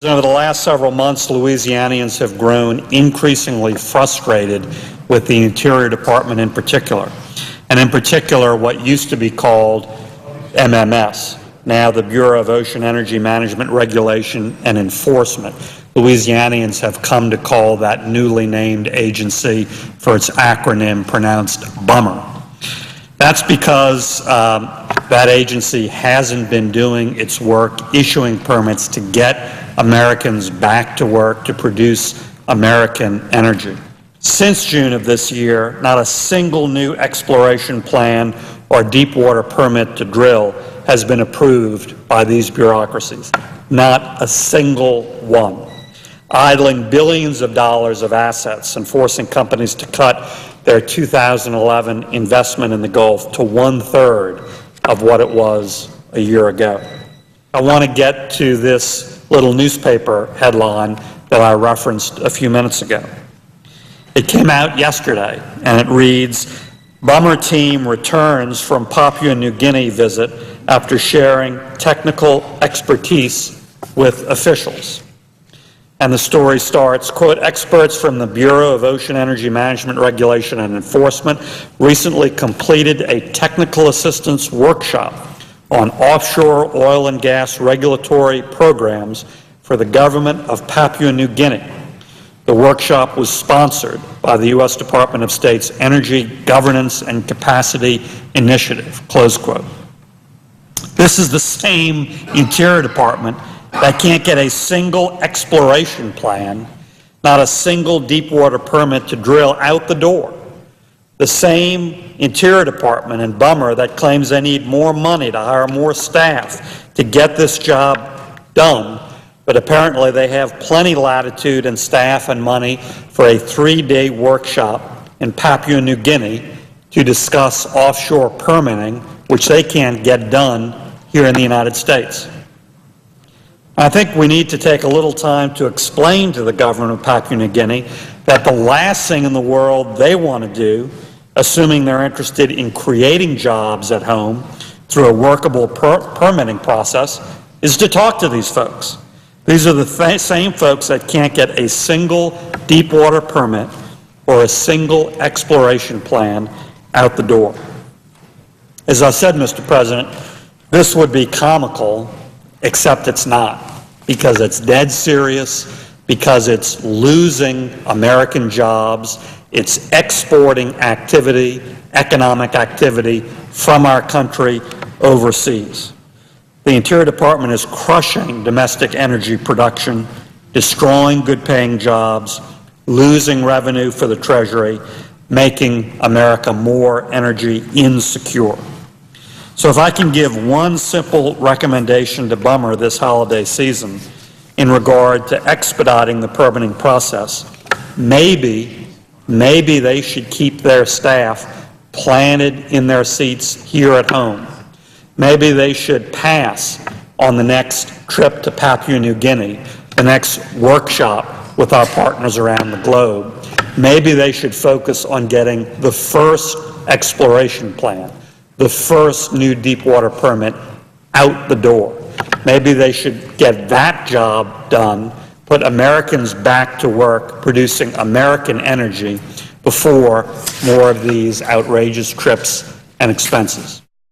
Over the last several months, Louisianians have grown increasingly frustrated with the Interior Department in particular, and in particular what used to be called MMS, now the Bureau of Ocean Energy Management Regulation and Enforcement. Louisianians have come to call that newly named agency for its acronym pronounced BOEMRE. That's because that agency hasn't been doing its work issuing permits to get Americans back to work to produce American energy. Since June of this year, not a single new exploration plan or deep water permit to drill has been approved by these bureaucracies. Not a single one. Idling billions of dollars of assets and forcing companies to cut their 2011 investment in the Gulf to 1/3 of what it was a year ago. I want to get to this little newspaper headline that I referenced a few minutes ago. It came out yesterday, and it reads, "BOEMRE team returns from Papua New Guinea visit after sharing technical expertise with officials." And the story starts, quote, "Experts from the Bureau of Ocean Energy Management Regulation and Enforcement recently completed a technical assistance workshop on offshore oil and gas regulatory programs for the government of Papua New Guinea. The workshop was sponsored by the U.S. Department of State's Energy Governance and Capacity Initiative," close quote. This is the same Interior Department that can't get a single exploration plan, not a single deep water permit to drill out the door. The same Interior Department and BOEMRE that claims they need more money to hire more staff to get this job done, but apparently they have plenty latitude and staff and money for a 3-day workshop in Papua New Guinea to discuss offshore permitting, which they can't get done here in the United States. I think we need to take a little time to explain to the government of Papua New Guinea that the last thing in the world they want to do, assuming they're interested in creating jobs at home through a workable permitting process, is to talk to these folks. These are the same folks that can't get a single deep water permit or a single exploration plan out the door. As I said, Mr. President, this would be comical, except it's not, because it's dead serious, because it's losing American jobs, it's exporting activity, economic activity from our country overseas. The Interior Department is crushing domestic energy production, destroying good-paying jobs, losing revenue for the Treasury, making America more energy insecure. So if I can give one simple recommendation to BOEMRE this holiday season in regard to expediting the permitting process, maybe they should keep their staff planted in their seats here at home. Maybe they should pass on the next trip to Papua New Guinea, the next workshop with our partners around the globe. Maybe they should focus on getting the first exploration plan, the first new deep water permit out the door. Maybe they should get that job done, put Americans back to work producing American energy before more of these outrageous trips and expenses.